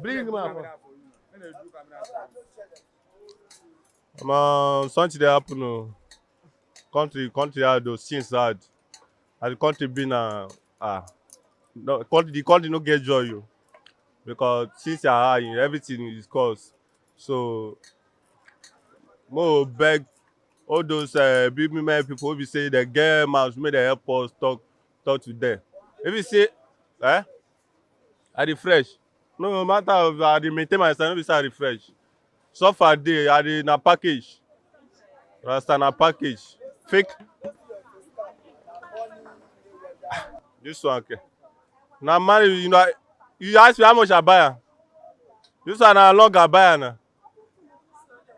Bring him up. Something dey happen o. Country hard o, since hard. As the country been no, the country no get joy o. Because since high, everything is cost. So mo beg all those big women people wey be say dem get mouth make dem help us talk to them. If you say I dey fresh, no matter of I dey maintain myself, no be say I dey fresh. Suffer dey, I dey na package. You understand, na package. Fake this one okay. Na money, you ask me how much I buy am. This one na long I buy am na.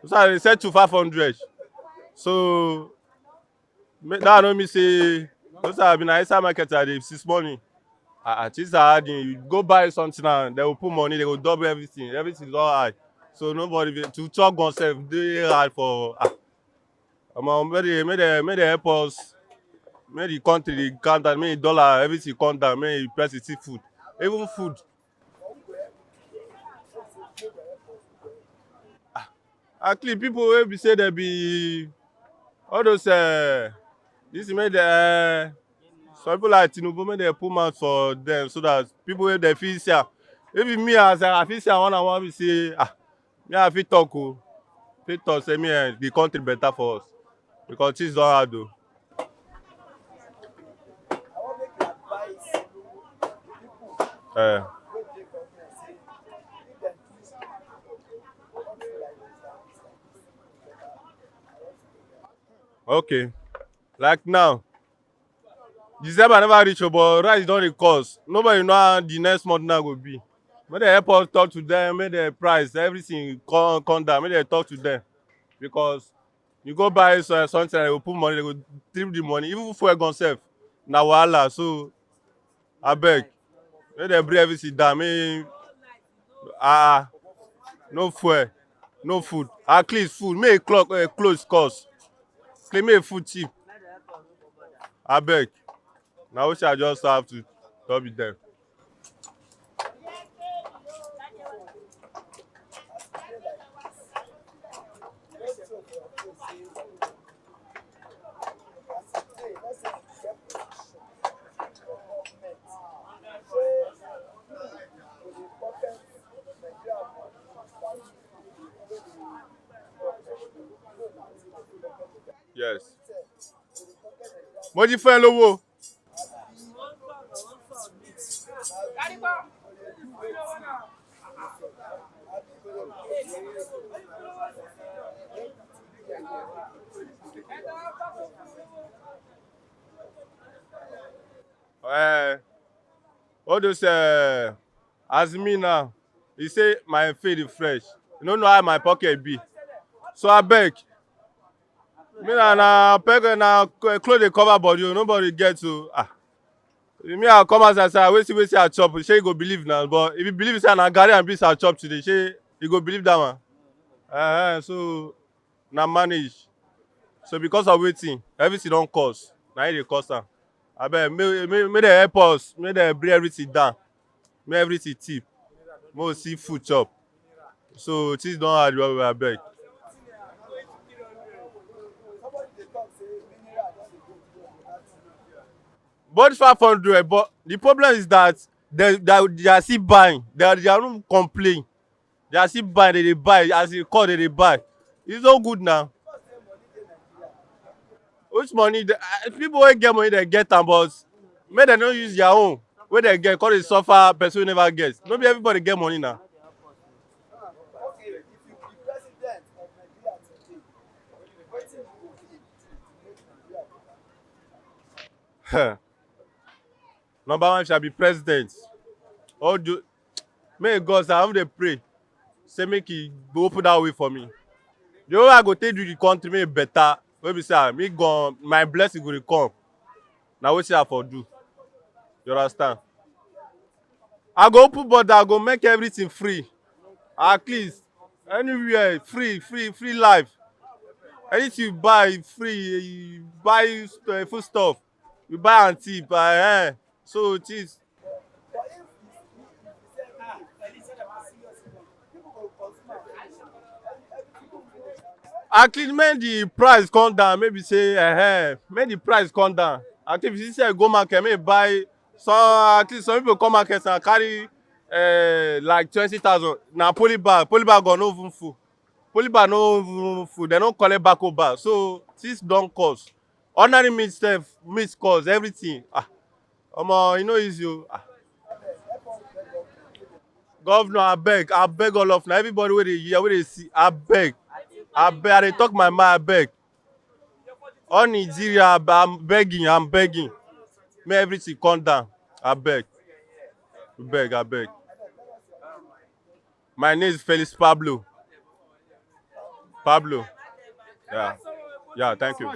This one I dey sell to 500. So that no mean say those are been inside market I dey see money. Things are hard. You go buy something now, they will put money, they will double everything. Everything is all high. So nobody to talk on self dey hard for make they help us. Make the country dey calm down, make the dollar everything come down, make the price see food. Even food. Actually, people wey be say they be all those this make the some people like Tinubu make they put mouth for them so that people wey they feel say if me as I feel say one and one be say me I fit talk o. Fit talk say me the country better for us because things don hard o. Okay, like now December never reach o, but rice don dey cost. Nobody know how the next month now go be. Make dem help us talk to them, make the price everything come down, make dem talk to them. Because you go buy something, they go put money, they go trip the money. Even fuel gun sef na wahala. So abeg make dem bring everything down. Make no fuel, no food. At least food, make clothes cost. Make food cheap. Abeg. Na wetin I just have to talk with them. Yes. Mo ti fún ẹ lówó. All those as me now, he say my face is fresh. You no know how my pocket be. So abeg, me na clothes dey cover body o, nobody get to me I come outside say wetin I chop, shey you go believe na, but if you believe say na garri and beans I chop today, shey you go believe that one? So na manage. So because of wetin everything don cost, na it dey cost am. Abeg make dem help us, make dem bring everything down, make everything cheap, make we see food chop. So things don hard well well, abeg. But 500, but the problem is that they are still buying. They are not complain. They are still buying, they buy. As you call, they buy. It's not good now. Which money? People wey get money, they get am, but make dem no use their own wey dem get, cause they suffer person wey never get. No be everybody get money now. Number one shall be president. May God, I dey pray, say make he go open that way for me. The way I go take do the country make better. Wey be say me gone, my blessing go dey come. Na wetin I for do. You understand? I go open border, I go make everything free. At least anywhere free life. Anything you buy free, you buy food stuff, you buy and tip. So things at least make the price come down, maybe say make the price come down. At least if you say go market, maybe buy some, at least some people come market and carry like 20,000. Now polybag go no even full. Polybag no even full, they don't collect back over. So this don't cost. Ordinary meat sef, meat cost, everything. Omo, e no easy o. Governor, abeg all of na everybody wey dey hear, wey dey see, abeg, I dey talk my mind, abeg. All Nigeria, I'm begging. Make everything come down. Abeg, abeg. My name is Felix Pablo. Pablo. Yeah. Yeah, thank you.